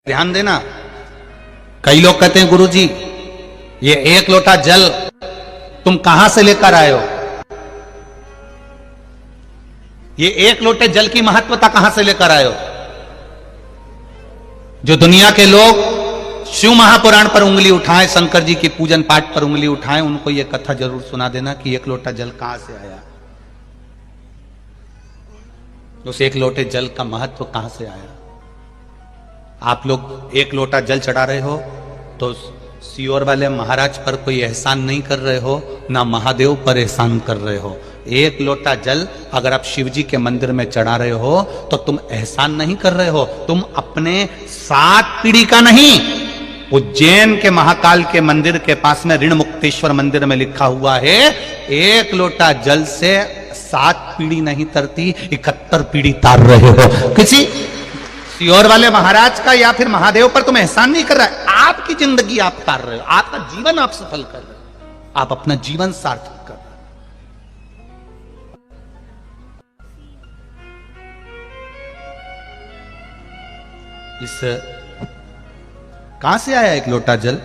ध्यान देना। कई लोग कहते हैं गुरुजी ये एक लोटा जल तुम कहां से लेकर आए हो, ये एक लोटे जल की महत्वता कहां से लेकर आए हो। जो दुनिया के लोग शिव महापुराण पर उंगली उठाएं, शंकर जी की पूजन पाठ पर उंगली उठाएं, उनको यह कथा जरूर सुना देना कि एक लोटा जल कहां से आया, उस एक लोटे जल का महत्व कहां से आया। आप लोग एक लोटा जल चढ़ा रहे हो तो सियोर वाले महाराज पर कोई एहसान नहीं कर रहे हो, ना महादेव पर एहसान कर रहे हो। एक लोटा जल अगर आप शिव जी के मंदिर में चढ़ा रहे हो तो तुम एहसान नहीं कर रहे हो, तुम अपने 7 पीढ़ी का नहीं। उज्जैन के महाकाल के मंदिर के पास में ऋण मुक्तेश्वर मंदिर में लिखा हुआ है, एक लोटा जल से 7 पीढ़ी नहीं तरती, 71 पीढ़ी तार रहे हो। किसी सियोर वाले महाराज का या फिर महादेव पर तुम एहसान नहीं कर रहा है, आपकी जिंदगी आप तार रहे हो, आपका जीवन आप सफल कर रहे हो, आप अपना जीवन सार्थक कर रहे हो। इस कहां से आया एक लोटा जल?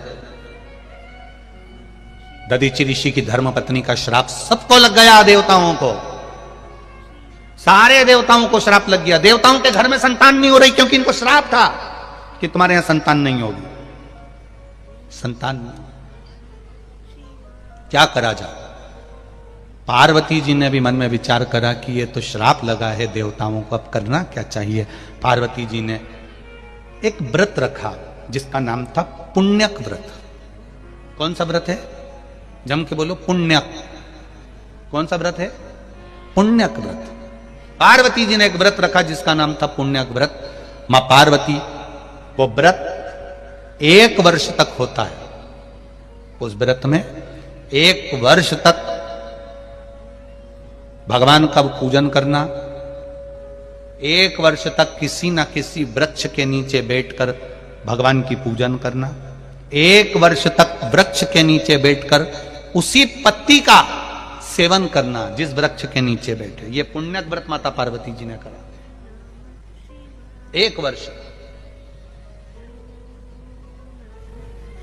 दधीचि ऋषि की धर्म पत्नी का श्राप सबको लग गया, देवताओं को, सारे देवताओं को श्राप लग गया। देवताओं के घर में संतान नहीं हो रही क्योंकि इनको श्राप था कि तुम्हारे यहां संतान नहीं होगी। संतान नहीं, क्या करा जाए? पार्वती जी ने भी मन में विचार करा कि ये तो श्राप लगा है देवताओं को, अब करना क्या चाहिए। पार्वती जी ने एक व्रत रखा जिसका नाम था पुण्यक व्रत। कौन सा व्रत है? जम के बोलो, पुण्यक। कौन सा व्रत है? पुण्यक व्रत। पार्वती जी ने एक व्रत रखा जिसका नाम था पुण्यक व्रत। मां पार्वती, वो व्रत 1 वर्ष तक होता है। उस व्रत में 1 वर्ष तक भगवान का पूजन करना, 1 वर्ष तक किसी ना किसी वृक्ष के नीचे बैठकर भगवान की पूजन करना, 1 वर्ष तक वृक्ष के नीचे बैठकर उसी पत्ती का सेवन करना जिस वृक्ष के नीचे बैठे। ये पुण्यक व्रत माता पार्वती जी ने करा 1 वर्ष।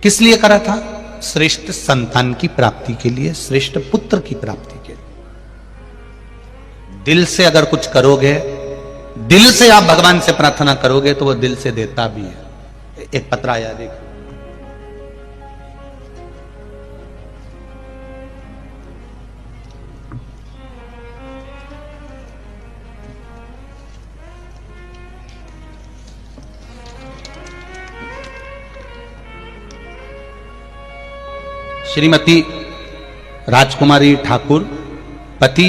किस लिए करा था? श्रेष्ठ संतान की प्राप्ति के लिए, श्रेष्ठ पुत्र की प्राप्ति के लिए। दिल से अगर कुछ करोगे, दिल से आप भगवान से प्रार्थना करोगे तो वो दिल से देता भी है। एक पत्र आया, देखो। श्रीमती राजकुमारी ठाकुर, पति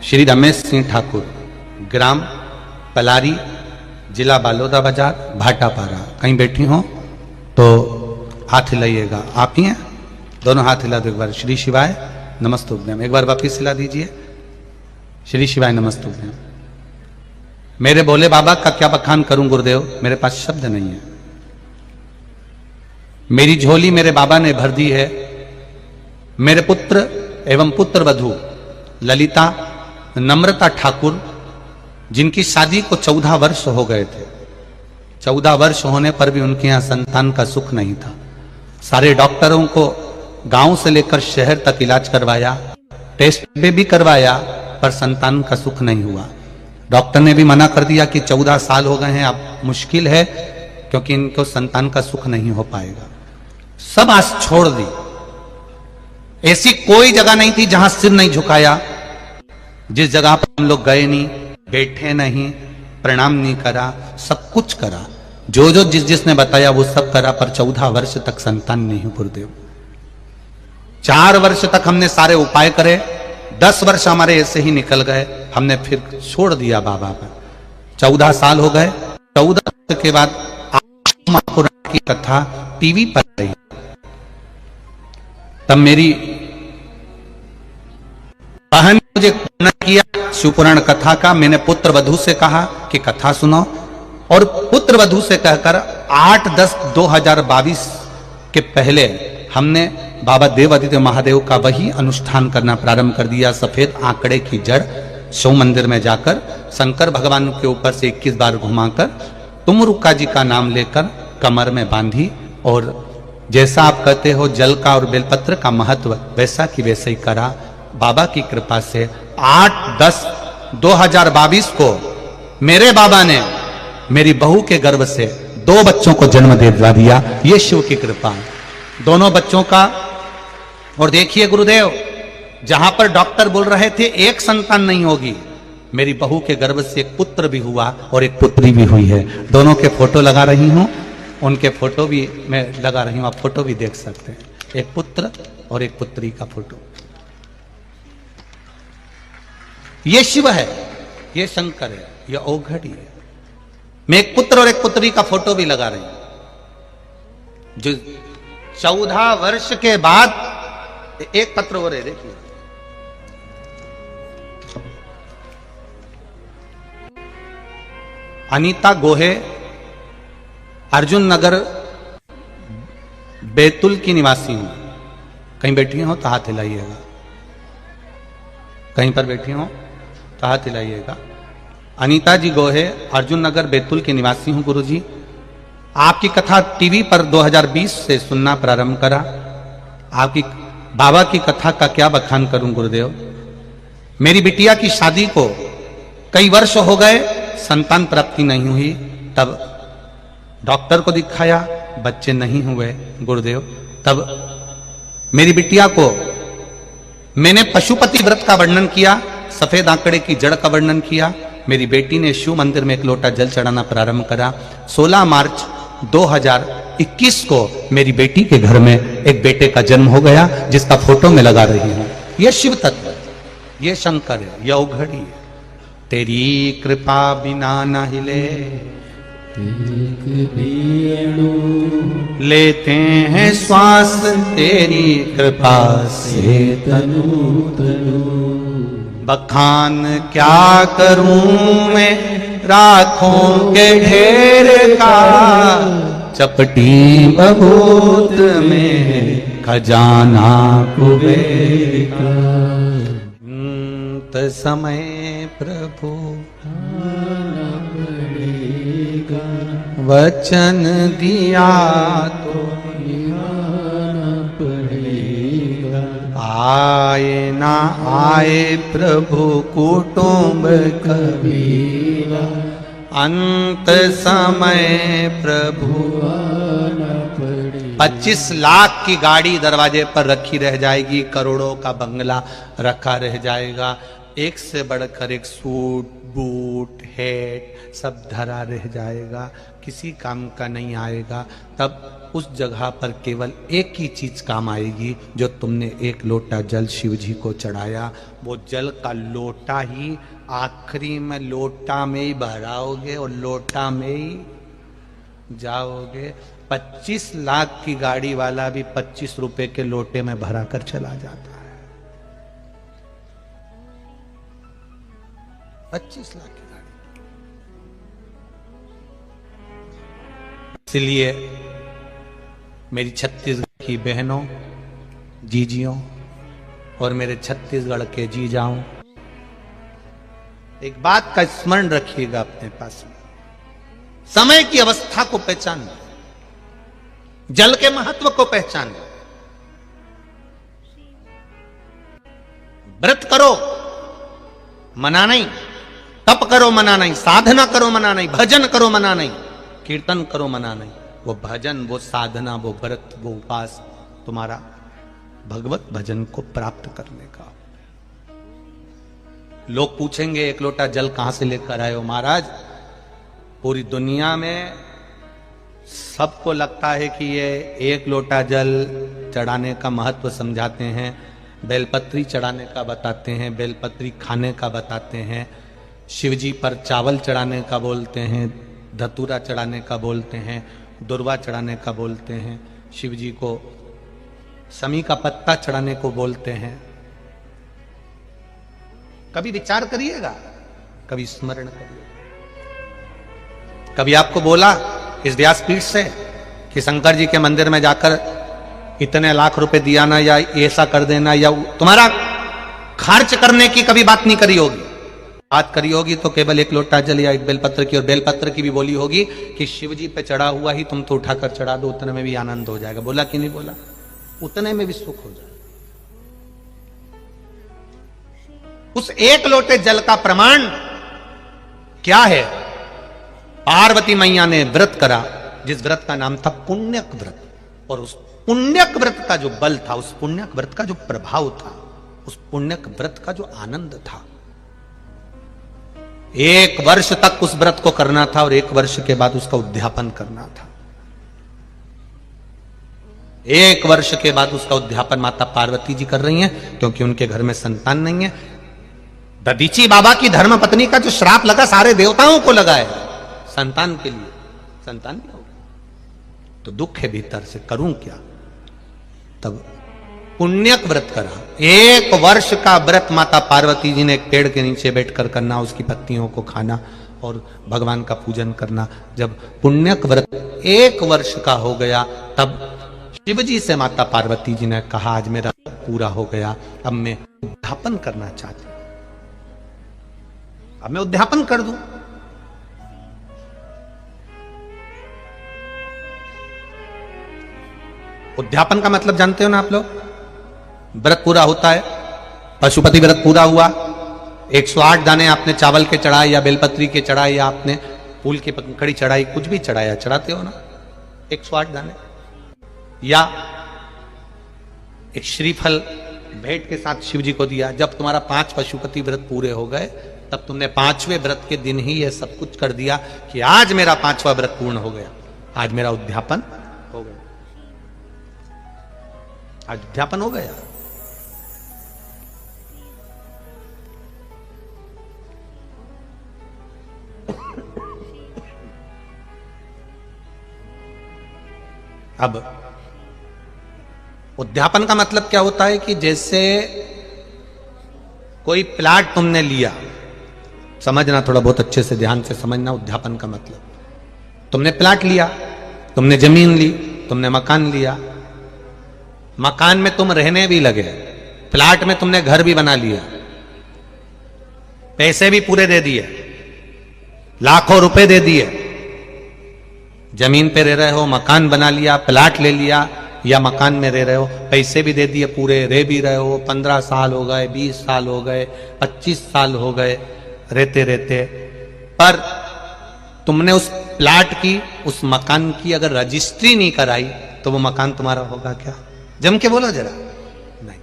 श्री रमेश सिंह ठाकुर, ग्राम पलारी, जिला बालोदा बाजार, भाटापारा। कहीं बैठी हो तो हाथ हिलाइएगा। आप ही हैं? दोनों हाथ हिला दो एक बार। श्री शिवाय नमस्तुभ्यम। एक बार वापिस हिला दीजिए। श्री शिवाय नमस्तुभ्यम। मेरे भोले बाबा का क्या बखान करूं गुरुदेव, मेरे पास शब्द नहीं है। मेरी झोली मेरे बाबा ने भर दी है। मेरे पुत्र एवं पुत्र वधू ललिता नम्रता ठाकुर, जिनकी शादी को 14 वर्ष हो गए थे, 14 वर्ष होने पर भी उनके यहां संतान का सुख नहीं था। सारे डॉक्टरों को गांव से लेकर शहर तक इलाज करवाया, टेस्ट भी करवाया, पर संतान का सुख नहीं हुआ। डॉक्टर ने भी मना कर दिया कि 14 साल हो गए हैं, अब मुश्किल है क्योंकि इनको संतान का सुख नहीं हो पाएगा। सब आस छोड़ दी। ऐसी कोई जगह नहीं थी जहां सिर नहीं झुकाया, जिस जगह पर हम लोग गए नहीं, बैठे नहीं, प्रणाम नहीं करा, सब कुछ करा। जो जो जिसने बताया वो सब करा, पर 14 वर्ष तक संतान नहीं गुरुदेव। 4 वर्ष तक हमने सारे उपाय करे, 10 वर्ष हमारे ऐसे ही निकल गए, हमने फिर छोड़ दिया बाबा पर। 14 साल हो गए। 14 वर्ष के बाद महापुराण की कथा टीवी पर आई। तब मेरी बहन ने मुझे किया शिवपुराण कथा का। मैंने पुत्र वधू से कहा कि कथा सुनो, और पुत्र वधू से कहकर 8/10/2022 के पहले हमने बाबा देव आदित्य महादेव का वही अनुष्ठान करना प्रारंभ कर दिया। सफेद आंकड़े की जड़ शिव मंदिर में जाकर शंकर भगवान के ऊपर से 21 बार घुमाकर तुम रुक्का जी का नाम लेकर कमर में बांधी और जैसा आप कहते हो जल का और बेलपत्र का महत्व वैसा कि वैसे ही करा। बाबा की कृपा से 8/10/2022 को मेरे बाबा ने मेरी बहू के गर्भ से 2 बच्चों को जन्म दे दिया। ये शिव की कृपा, दोनों बच्चों का। और देखिए गुरुदेव, जहां पर डॉक्टर बोल रहे थे एक संतान नहीं होगी, मेरी बहू के गर्भ से एक पुत्र भी हुआ और एक पुत्री भी हुई है। दोनों के फोटो लगा रही हूं, उनके फोटो भी मैं लगा रही हूं, आप फोटो भी देख सकते हैं, एक पुत्र और एक पुत्री का फोटो। ये शिव है, ये शंकर है, ये औघड़ी है। मैं एक पुत्र और एक पुत्री का फोटो भी लगा रही हूं, जो 14 वर्ष के बाद एक पत्र हो रहे, देखिए अनीता गोहे, अर्जुन नगर बैतुल की निवासी हूं। कहीं बैठी हो तो हाथ हिलाइएगा, कहीं पर बैठी हो तो हाथ हिलाइएगा। अनीता जी गोहे, अर्जुन नगर बैतुल की निवासी हूं गुरुजी। आपकी कथा टीवी पर 2020 से सुनना प्रारंभ करा। आपकी बाबा की कथा का क्या बखान करूं गुरुदेव। मेरी बिटिया की शादी को कई वर्ष हो गए, संतान प्राप्ति नहीं हुई। तब डॉक्टर को दिखाया, बच्चे नहीं हुए गुरुदेव। तब मेरी बिटिया को मैंने पशुपति व्रत का वर्णन किया, सफेद आंकड़े की जड़ का वर्णन किया। मेरी बेटी ने शिव मंदिर में एक लोटा जल चढ़ाना प्रारंभ करा। 16 मार्च 2021 को मेरी बेटी के घर में एक बेटे का जन्म हो गया, जिसका फोटो में लगा रही हूं। यह शिव तत्व है, यह शंकर है, यह औघड़ी है। तेरी कृपा बिना न हिले लेते हैं श्वास, तेरी कृपा से तनु तनु। बखान क्या करूं मैं राखों के ढेर का, चपटी बबूत में खजाना कुबेर का। समय प्रभु वचन दिया तो निभाना पड़ेगा। आए ना आए प्रभु कुटुंब कबीरा, अंत समय प्रभु आना पड़ेगा। 25 लाख की गाड़ी दरवाजे पर रखी रह जाएगी, करोड़ों का बंगला रखा रह जाएगा, एक से बढ़कर एक सूट बूट हैट सब धरा रह जाएगा, किसी काम का नहीं आएगा। तब उस जगह पर केवल एक ही चीज काम आएगी, जो तुमने एक लोटा जल शिव जी को चढ़ाया, वो जल का लोटा ही आखिरी में लोटा में ही भराओगे और लोटा में ही जाओगे। 25 लाख की गाड़ी वाला भी 25 रुपए के लोटे में भरा कर चला जाता है। 25 लाख की गाड़ी। इसलिए मेरी छत्तीसगढ़ की बहनों, जीजियों और मेरे छत्तीसगढ़ के जीजाओं, एक बात का स्मरण रखिएगा अपने पास में। समय की अवस्था को पहचानो, जल के महत्व को पहचानो। व्रत करो मना नहीं, तप करो मना नहीं, साधना करो मना नहीं, भजन करो मना नहीं, कीर्तन करो मना नहीं। वो भजन, वो साधना, वो व्रत, वो उपास तुम्हारा भगवत भजन को प्राप्त करने का। लोग पूछेंगे एक लोटा जल कहां से लेकर आए हो महाराज। पूरी दुनिया में सबको लगता है कि ये एक लोटा जल चढ़ाने का महत्व समझाते हैं, बेलपत्री चढ़ाने का बताते हैं, बेलपत्री खाने का बताते हैं, शिवजी पर चावल चढ़ाने का बोलते हैं, धतूरा चढ़ाने का बोलते हैं, दुर्वा चढ़ाने का बोलते हैं, शिवजी को समी का पत्ता चढ़ाने को बोलते हैं। कभी विचार करिएगा, कभी स्मरण करिएगा। कभी आपको बोला इस व्यासपीठ से कि शंकर जी के मंदिर में जाकर इतने लाख रुपए दिया ना, या ऐसा कर देना, या तुम्हारा खर्च करने की कभी बात नहीं करी होगी। बात करी होगी तो केवल एक लोटा जल या एक बेलपत्र की, और बेलपत्र की भी बोली होगी कि शिव जी पे चढ़ा हुआ ही तुम तो उठाकर चढ़ा दो, उतने में भी आनंद हो जाएगा। बोला कि नहीं बोला? उतने में भी सुख हो जाएगा। उस एक लोटे जल का प्रमाण क्या है? पार्वती मैया ने व्रत करा, जिस व्रत का नाम था पुण्यक व्रत, और उस पुण्यक व्रत का जो बल था, उस पुण्यक व्रत का जो प्रभाव था, उस पुण्यक व्रत का जो आनंद था, 1 वर्ष तक उस व्रत को करना था और 1 वर्ष के बाद उसका उद्यापन करना था। 1 वर्ष के बाद उसका उद्यापन माता पार्वती जी कर रही हैं, क्योंकि उनके घर में संतान नहीं है। दधीची बाबा की धर्म पत्नी का जो श्राप लगा सारे देवताओं को लगा है संतान के लिए, संतान नहीं होगा तो दुख है भीतर से, करूं क्या? तब पुण्यक व्रत करा। 1 वर्ष का व्रत माता पार्वती जी ने एक पेड़ के नीचे बैठकर करना, उसकी पत्तियों को खाना और भगवान का पूजन करना। जब पुण्यक व्रत 1 वर्ष का हो गया, तब शिव जी से माता पार्वती जी ने कहा, आज मेरा पूरा हो गया, अब मैं उद्यापन करना चाहती हूं, अब मैं उद्यापन कर दूं। उद्यापन का मतलब जानते हो ना आप लोग? व्रत पूरा होता है, पशुपति व्रत पूरा हुआ, 108 दाने आपने चावल के चढ़ाए या बेलपत्री के चढ़ाए या आपने फूल की पंखड़ी चढ़ाई, कुछ भी चढ़ाया, चढ़ाते हो ना 108 दाने, या एक श्रीफल भेंट के साथ शिव जी को दिया। जब तुम्हारा 5 पशुपति व्रत पूरे हो गए, तब तुमने 5वें व्रत के दिन ही यह सब कुछ कर दिया कि आज मेरा 5वां व्रत पूर्ण हो गया, आज मेरा उद्यापन हो गया, आज उद्यापन हो गया। अब उद्यापन का मतलब क्या होता है कि जैसे कोई प्लाट तुमने लिया, समझना थोड़ा बहुत अच्छे से, ध्यान से समझना उद्यापन का मतलब। तुमने प्लाट लिया, तुमने जमीन ली, तुमने मकान लिया, मकान में तुम रहने भी लगे, प्लाट में तुमने घर भी बना लिया, पैसे भी पूरे दे दिए, लाखों रुपए दे दिए, जमीन पे रह रहे हो, मकान बना लिया, प्लाट ले लिया, या मकान में रह रहे हो, पैसे भी दे दिए पूरे, रह भी रहे हो, 15 साल हो गए, 20 साल हो गए, 25 साल हो गए रहते रहते, पर तुमने उस प्लाट की, उस मकान की अगर रजिस्ट्री नहीं कराई तो वो मकान तुम्हारा होगा क्या? जम के बोलो जरा। नहीं,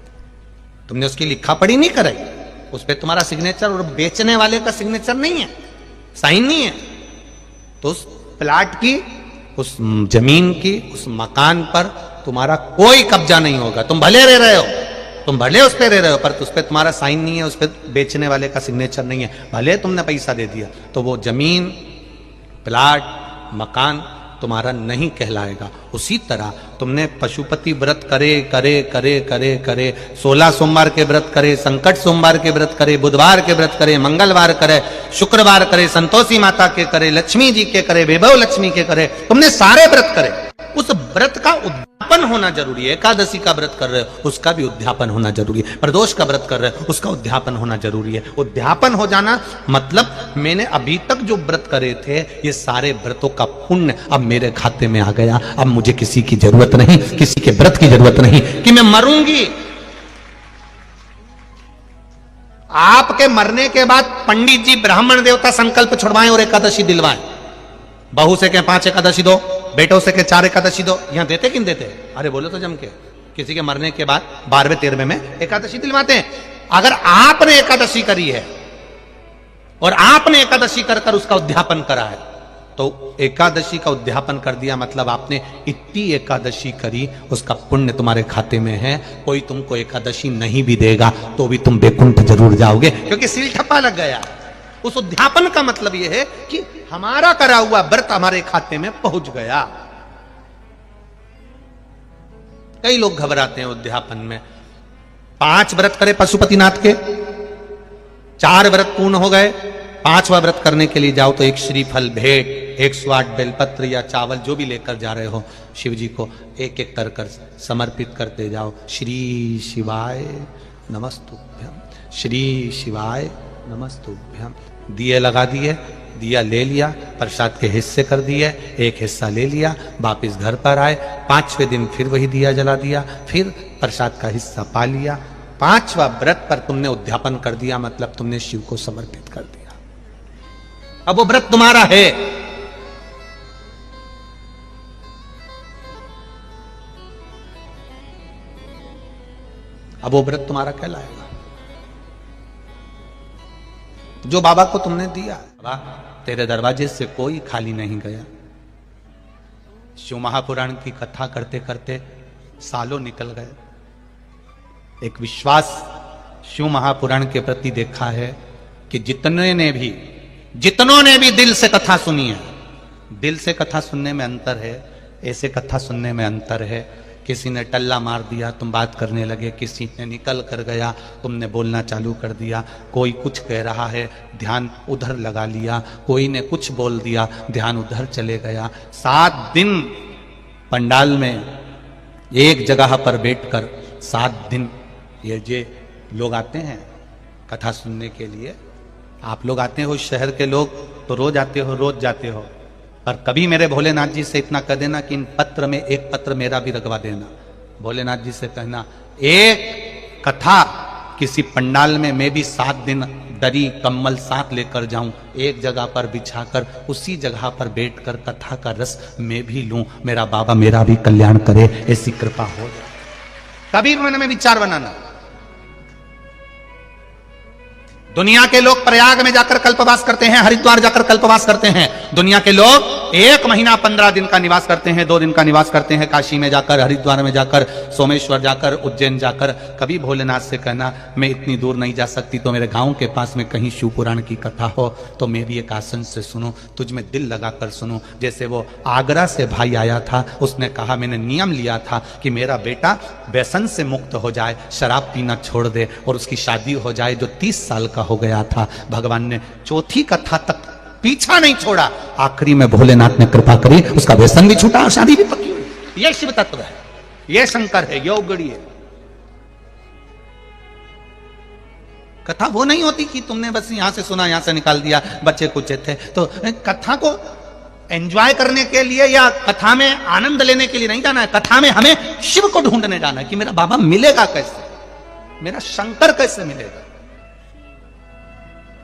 तुमने उसकी लिखा पढ़ी नहीं कराई, उस पर तुम्हारा सिग्नेचर और बेचने वाले का सिग्नेचर नहीं है, साइन नहीं है, तो उस प्लाट की, उस जमीन की, उस मकान पर तुम्हारा कोई कब्जा नहीं होगा। तुम भले रह रहे हो, तुम भले उस पर रह रहे हो, पर उस पर तुम्हारा साइन नहीं है, उस पर बेचने वाले का सिग्नेचर नहीं है, भले तुमने पैसा दे दिया, तो वो जमीन, प्लाट, मकान तुम्हारा नहीं कहलाएगा। उसी तरह तुमने पशुपति व्रत करे करे करे करे करे, 16 सोमवार के व्रत करे, संकट सोमवार के व्रत करे, बुधवार के व्रत करे, मंगलवार करे, शुक्रवार करे, संतोषी माता के करे, लक्ष्मी जी के करे, वैभव लक्ष्मी के करे, तुमने सारे व्रत करे, उस व्रत का उद्यापन होना जरूरी है। एकादशी का व्रत कर रहे हो, उसका भी उद्यापन होना जरूरी है। प्रदोष का व्रत कर रहे हो, उसका उद्यापन होना जरूरी है। उद्यापन हो जाना मतलब मैंने अभी तक जो व्रत करे थे, ये सारे व्रतों का पुण्य अब मेरे खाते में आ गया, अब मुझे किसी की जरूरत नहीं, किसी के व्रत की जरूरत नहीं कि मैं मरूंगी। आपके मरने के बाद पंडित जी ब्राह्मण देवता संकल्प छुड़वाएं और एकादशी दिलवाएं, बहू से कहें 5 एकादशी दो, बेटों से कहें 4 एकादशी दो, यहां देते कि नहीं देते? अरे बोलो तो जम के, किसी के मरने के बाद 12वें 13वें में एकादशी दिलवाते हैं। अगर आपने एकादशी करी है और आपने एकादशी कर कर उसका उद्यापन करा है, तो एकादशी का उद्यापन कर दिया मतलब आपने इतनी एकादशी करी, उसका पुण्य तुम्हारे खाते में है। कोई तुमको एकादशी नहीं भी देगा तो भी तुम बैकुंठ जरूर जाओगे, क्योंकि सील ठप्पा लग गया। उस उद्यापन का मतलब यह है कि हमारा करा हुआ व्रत हमारे खाते में पहुंच गया। कई लोग घबराते हैं उद्यापन में। 5 व्रत करे पशुपतिनाथ के, 4 व्रत पूर्ण हो गए, 5वां व्रत करने के लिए जाओ तो एक श्रीफल भेंट, 108 बेलपत्र या चावल जो भी लेकर जा रहे हो शिव जी को, एक एक कर कर समर्पित करते जाओ। श्री शिवाय नमस्तुभ्यं, श्री शिवाय नमस्तुभ्यम। दिए लगा दिए, दिया ले लिया, प्रसाद के हिस्से कर दिए, एक हिस्सा ले लिया, वापिस घर पर आए। 5वें दिन फिर वही दिया जला दिया, फिर प्रसाद का हिस्सा पा लिया। 5वां व्रत पर तुमने उद्यापन कर दिया, मतलब तुमने शिव को समर्पित कर दिया। अब वो व्रत तुम्हारा है। अब वो व्रत तुम्हारा कहलाएगा जो बाबा को तुमने दिया। बाबा तेरे दरवाजे से कोई खाली नहीं गया। शिव महापुराण की कथा करते करते सालों निकल गए। एक विश्वास शिव महापुराण के प्रति देखा है कि जितनों ने भी दिल से कथा सुनी है, दिल से कथा सुनने में अंतर है, ऐसे कथा सुनने में अंतर है। किसी ने टल्ला मार दिया, तुम बात करने लगे, किसी ने निकल कर गया, तुमने बोलना चालू कर दिया, कोई कुछ कह रहा है, ध्यान उधर लगा लिया, कोई ने कुछ बोल दिया, ध्यान उधर चले गया। 7 दिन पंडाल में एक जगह पर बैठकर 7 दिन ये जे लोग आते हैं कथा सुनने के लिए। आप लोग आते हो, शहर के लोग तो रोज आते हो, रोज जाते हो, पर कभी मेरे भोलेनाथ जी से इतना कह देना कि इन पत्र में एक पत्र मेरा भी रखवा देना। भोलेनाथ जी से कहना एक कथा किसी पंडाल में मैं भी 7 दिन दरी कम्बल साथ लेकर जाऊं, एक जगह पर बिछाकर उसी जगह पर बैठकर कथा का रस मैं भी लूं, मेरा बाबा मेरा भी कल्याण करे, ऐसी कृपा हो जाए। कभी मन में विचार बनाना। दुनिया के लोग प्रयाग में जाकर कल्पवास करते हैं, हरिद्वार जाकर कल्पवास करते हैं। दुनिया के लोग 1 महीना 15 दिन का निवास करते हैं, 2 दिन का निवास करते हैं, काशी में जाकर, हरिद्वार में जाकर, सोमेश्वर जाकर, उज्जैन जाकर। कभी भोलेनाथ से कहना मैं इतनी दूर नहीं जा सकती, तो मेरे गांव के पास में कहीं शिव पुराण की कथा हो तो मैं भी एक आसन से सुनूं, तुझ में दिल लगाकर सुनूं। जैसे वो आगरा से भाई आया था, उसने कहा मैंने नियम लिया था कि मेरा बेटा व्यसन से मुक्त हो जाए, शराब पीना छोड़ दे और उसकी शादी हो जाए, जो 30 साल का हो गया था। भगवान ने 4थी कथा तक पीछा नहीं छोड़ा, आखिरी में भोलेनाथ ने कृपा करी, उसका व्यसन भी छूटा और शादी भी पक्की हुई। ये शिव तत्व है, ये शंकर है, ये उगड़ी है। कथा वो नहीं होती कि तुमने बस यहां से सुना, यहां से निकाल दिया, बच्चे कुछ थे। तो कथा को एंजॉय करने के लिए या कथा में आनंद लेने के लिए नहीं जाना है। कथा में हमें शिव को ढूंढने जाना है कि मेरा बाबा मिलेगा कैसे, मेरा शंकर कैसे मिलेगा।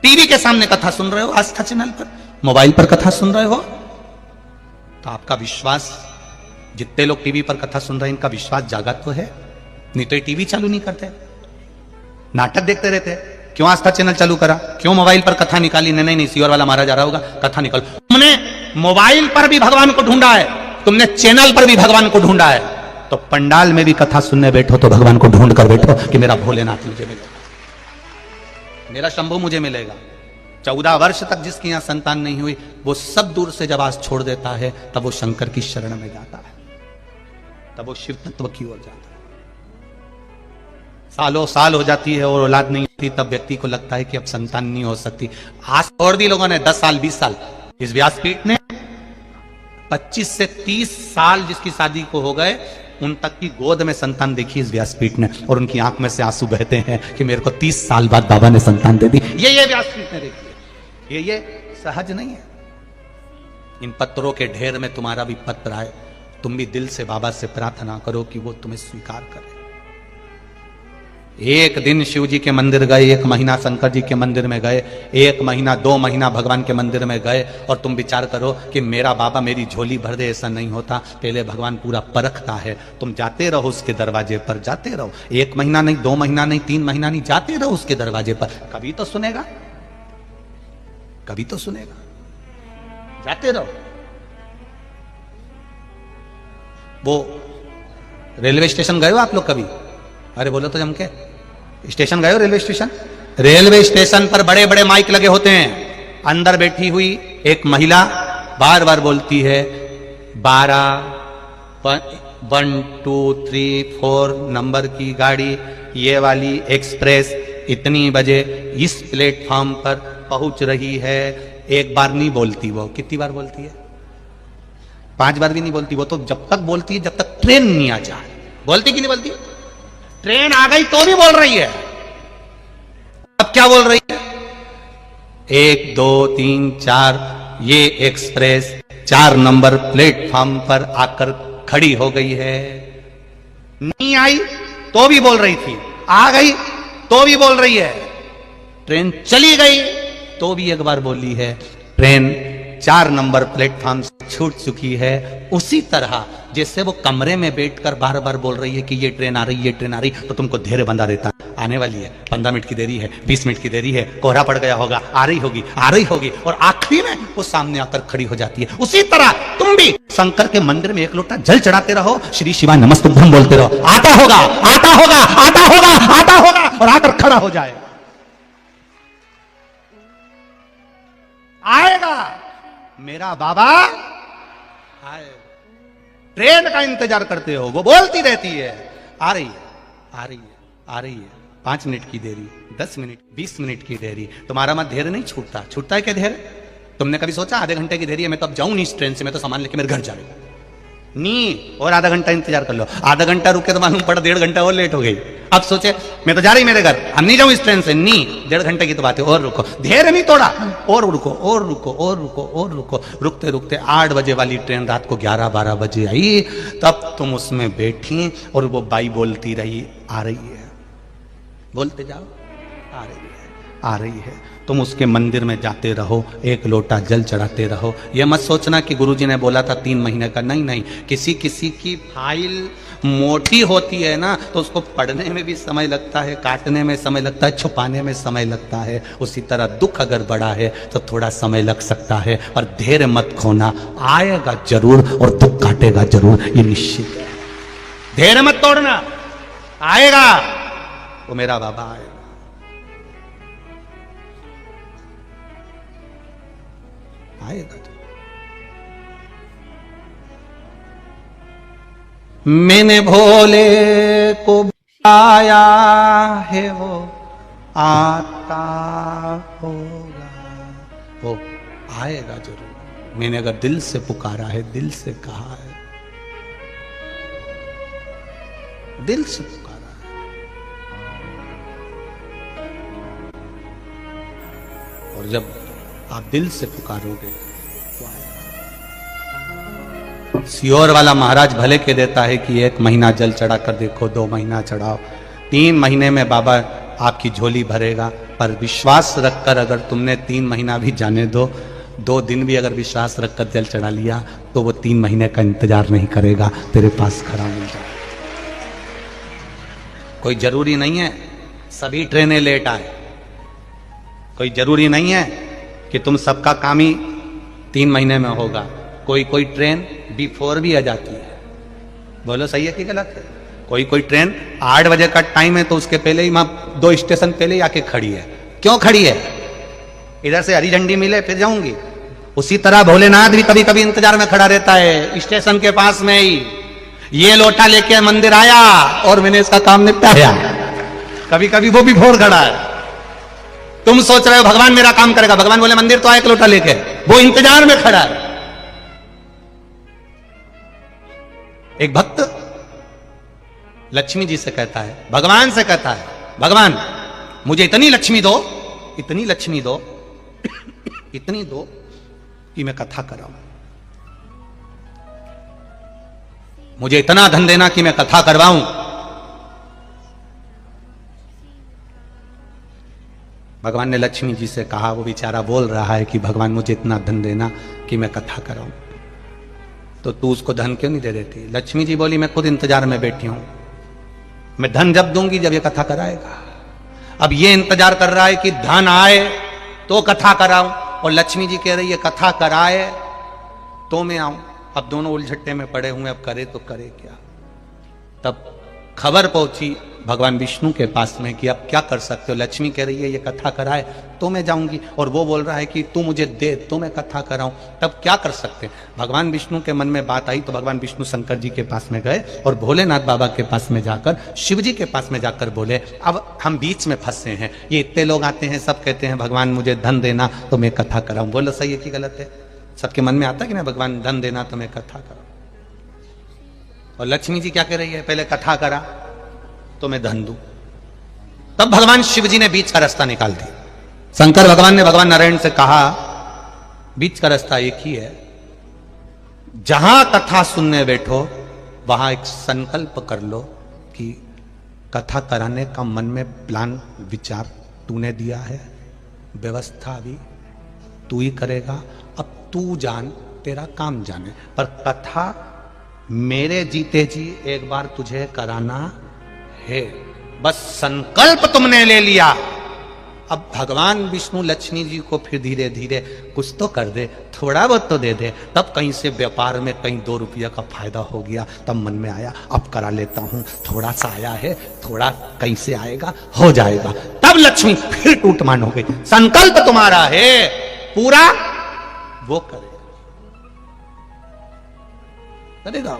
टीवी के सामने कथा सुन रहे हो, आस्था चैनल पर, मोबाइल पर कथा सुन रहे हो, तो आपका विश्वास, जितने लोग टीवी पर कथा सुन रहे हैं इनका विश्वास जागा तो है, नहीं तो ये टीवी चालू नहीं करते, नाटक देखते रहते। क्यों आस्था चैनल चालू करा, क्यों मोबाइल पर कथा निकाली? नहीं सीवर वाला मारा जा रहा होगा, कथा निकालो। तुमने मोबाइल पर भी भगवान को ढूंढा है, तुमने चैनल पर भी भगवान को ढूंढा है, तो पंडाल में भी कथा सुनने बैठो तो भगवान को ढूंढ कर बैठो कि मेरा भोलेनाथ मुझे मिलेगा, मेरा शंभू मुझे मिलेगा। 14 वर्ष तक जिसकी यहां संतान नहीं हुई, वो सब दूर से जब आज छोड़ देता है, तब वो शंकर की शरण में जाता है, तब वो शिव तत्व की ओर जाता है। सालों साल हो जाती है और औलाद नहीं होती, तब व्यक्ति को लगता है कि अब संतान नहीं हो सकती। आज छोड़ दी लोगों ने 10 साल 20 साल। इस व्यासपीठ ने 25 से 30 साल जिसकी शादी को हो गए, उन तक की गोद में संतान देखी इस व्यासपीठ ने, और उनकी आंख में से आंसू बहते हैं कि मेरे को 30 साल बाद बाबा ने संतान दे दी। ये व्यासपीठ ने देखी है, ये सहज नहीं है। इन पत्रों के ढेर में तुम्हारा भी पत्र आए, तुम भी दिल से बाबा से प्रार्थना करो कि वो तुम्हें स्वीकार करे। एक दिन शिव जी के मंदिर गए, 1 महीना शंकर जी के मंदिर में गए, 1 महीना 2 महीना भगवान के मंदिर में गए, और तुम विचार करो कि मेरा बाबा मेरी झोली भर दे, ऐसा नहीं होता। पहले भगवान पूरा परखता है। तुम जाते रहो उसके दरवाजे पर, जाते रहो, 1 महीना नहीं, 2 महीना नहीं, 3 महीना नहीं, जाते रहो उसके दरवाजे पर, कभी तो सुनेगा, कभी तो सुनेगा। जाते रहो। वो रेलवे स्टेशन गए हो आप लोग कभी? अरे बोलो तो जम के, स्टेशन गए हो? रेलवे स्टेशन, रेलवे स्टेशन पर बड़े बड़े माइक लगे होते हैं। अंदर बैठी हुई एक महिला बार बार बोलती है 12 1 2 3 4 नंबर की गाड़ी, ये वाली एक्सप्रेस इतनी बजे इस प्लेटफॉर्म पर पहुंच रही है। एक बार नहीं बोलती वो, कितनी बार बोलती है? 5 बार भी नहीं बोलती वो, तो जब तक बोलती है जब तक ट्रेन नहीं आ जाए। बोलती कि नहीं बोलती? ट्रेन आ गई तो भी बोल रही है। अब क्या बोल रही है? 1 2 3 4 ये एक्सप्रेस 4 नंबर प्लेटफॉर्म पर आकर खड़ी हो गई है। नहीं आई तो भी बोल रही थी, आ गई तो भी बोल रही है, ट्रेन चली गई तो भी एक बार बोली है। ट्रेन 4 नंबर प्लेटफॉर्म से छूट चुकी है। उसी तरह जैसे वो कमरे में बैठकर बार बार बोल रही है कि ये ट्रेन आ रही, ये ट्रेन आ रही, तो तुमको धैर्य बंधा रहता, आने वाली है, 15 मिनट की देरी है, 20 मिनट की देरी है, कोहरा पड़ गया होगा, आ रही होगी, आ रही होगी, और आखिरी में वो सामने आकर खड़ी हो जाती है। उसी तरह तुम भी शंकर के मंदिर में एक लोटा जल चढ़ाते रहो, श्री शिवाय नमस्तुभ्यम बोलते रहो, आता होगा, आता होगा, आता होगा, आता होगा, और आकर खड़ा हो जाए। आएगा मेरा बाबा आए। ट्रेन का इंतजार करते हो, वो बोलती रहती है, आ रही है, आ रही है, आ रही है, 5 मिनट की देरी, 10 मिनट, 20 मिनट की देरी। तुम्हारा मत धैर्य नहीं छूटता, छूटता है क्या धैर्य? तुमने कभी सोचा आधे घंटे की देरी है, मैं तो अब जाऊं नहीं इस ट्रेन से, मैं तो सामान लेके मेरे घर जा रही हूं। नहीं, और आधा घंटा इंतजार कर लो, आधा घंटा रुके तो मालूम पड़ा 1.5 घंटा और लेट हो गई। अब सोचे मैं तो जा रही मेरे घर, अब नहीं जाऊं इस ट्रेन से, नहीं, 1.5 घंटे की तो बात है, और रुको, धैर्य नहीं तोड़ा, और रुको, और रुको, और रुको, और रुको, रुकते रुकते 8 बजे वाली ट्रेन रात को 11-12 बजे आई, तब तुम उसमें बैठी और वो बाई बोलती रही, आ रही है, बोलते जाओ, आ रही है, आ रही है। तुम उसके मंदिर में जाते रहो, एक लोटा जल चढ़ाते रहो। यह मत सोचना कि गुरुजी ने बोला था 3 महीने का, नहीं नहीं, किसी किसी की फाइल मोटी होती है ना, तो उसको पढ़ने में भी समय लगता है, काटने में समय लगता है, छुपाने में समय लगता है। उसी तरह दुख अगर बड़ा है तो थोड़ा समय लग सकता है, और धैर्य मत खोना, आएगा जरूर और दुख काटेगा जरूर, ये निश्चित है। धैर्य मत तोड़ना, आएगा, वो मेरा बाबा आएगा। आएगा तो। मैंने भोले को बुलाया है, वो आता होगा, वो आएगा जरूर। मैंने अगर दिल से पुकारा है, दिल से कहा है, दिल से पुकारा है, और जब आप दिल से पुकारोगे तो आएगा। सियोर वाला महाराज भले के देता है कि 1 महीना जल चढ़ा कर देखो, 2 महीना चढ़ाओ, 3 महीने में बाबा आपकी झोली भरेगा। पर विश्वास रखकर अगर तुमने 3 महीना भी जाने दो, 2 दिन भी अगर विश्वास रखकर जल चढ़ा लिया, तो वो 3 महीने का इंतजार नहीं करेगा, तेरे पास खड़ा मिल जाएगा। कोई जरूरी नहीं है सभी ट्रेनें लेट आए, कोई जरूरी नहीं है कि तुम सबका काम ही 3 महीने में होगा। कोई कोई ट्रेन बिफोर भी आ जाती है। बोलो सही है कि गलत है? कोई कोई ट्रेन 8 बजे का टाइम है तो उसके पहले ही वहां 2 स्टेशन पहले ही आके खड़ी है। क्यों खड़ी है? इधर से हरी झंडी मिले फिर जाऊंगी। उसी तरह भोलेनाथ भी कभी कभी इंतजार में खड़ा रहता है स्टेशन के पास में ही। ये लोटा लेके मंदिर आया और मैंने इसका काम निपटाया। कभी कभी वो भी भोर खड़ा है। तुम सोच रहे हो भगवान मेरा काम करेगा, भगवान बोले मंदिर तो आए एक लोटा लेके, वो इंतजार में खड़ा है। एक भक्त लक्ष्मी जी से कहता है, भगवान से कहता है, भगवान मुझे इतनी लक्ष्मी दो, इतनी लक्ष्मी दो, इतनी दो कि मैं कथा कराऊं। मुझे इतना धन देना कि मैं कथा करवाऊं। भगवान ने लक्ष्मी जी से कहा, वो बेचारा बोल रहा है कि भगवान मुझे इतना धन देना कि मैं कथा कराऊं। तो तू उसको धन क्यों नहीं दे देती? लक्ष्मी जी बोली, मैं खुद इंतजार में बैठी हूं, मैं धन जब दूंगी जब ये कथा कराएगा। अब ये इंतजार कर रहा है कि धन आए तो कथा कराऊं, और लक्ष्मी जी कह रही है कथा कराए तो मैं आऊं। अब दोनों उलझट्टे में पड़े हुए, अब करे तो करे क्या। तब खबर पहुंची भगवान विष्णु के पास में कि अब क्या कर सकते हो। लक्ष्मी कह रही है ये कथा कराए तो मैं जाऊंगी, और वो बोल रहा है कि तू मुझे दे तो मैं कथा कराऊं। तब क्या कर सकते? भगवान विष्णु के मन में बात आई तो भगवान विष्णु शंकर जी के पास में गए और भोलेनाथ बाबा के पास में जाकर, शिव जी के पास में जाकर बोले, अब हम बीच में फंसे हैं, ये इतने लोग आते हैं सब कहते हैं भगवान मुझे धन देना तो मैं कथा कराऊं। बोलो सही है कि गलत है? सबके मन में आता है कि ना भगवान धन देना तो मैं कथा कराऊं। और लक्ष्मी जी क्या कह रही है, पहले कथा करा तो मैं धन दूं। तब भगवान शिव जी ने बीच का रास्ता निकाल दिया। शंकर भगवान ने भगवान नारायण से कहा, बीच का रास्ता एक ही है, जहां कथा सुनने बैठो वहां एक संकल्प कर लो कि कथा कराने का मन में प्लान विचार तूने दिया है, व्यवस्था भी तू ही करेगा, अब तू जान, तेरा काम जाने, पर कथा मेरे जीते जी एक बार तुझे कराना है, बस संकल्प तुमने ले लिया। अब भगवान विष्णु लक्ष्मी जी को फिर धीरे धीरे कुछ तो कर दे, थोड़ा बहुत तो दे दे, तब कहीं से व्यापार में कहीं 2 रुपया का फायदा हो गया, तब मन में आया अब करा लेता हूं, थोड़ा सा आया है, थोड़ा कहीं से आएगा, हो जाएगा, तब लक्ष्मी फिर टूटमान हो गई। संकल्प तुम्हारा है पूरा, वो करेगा, करेगा।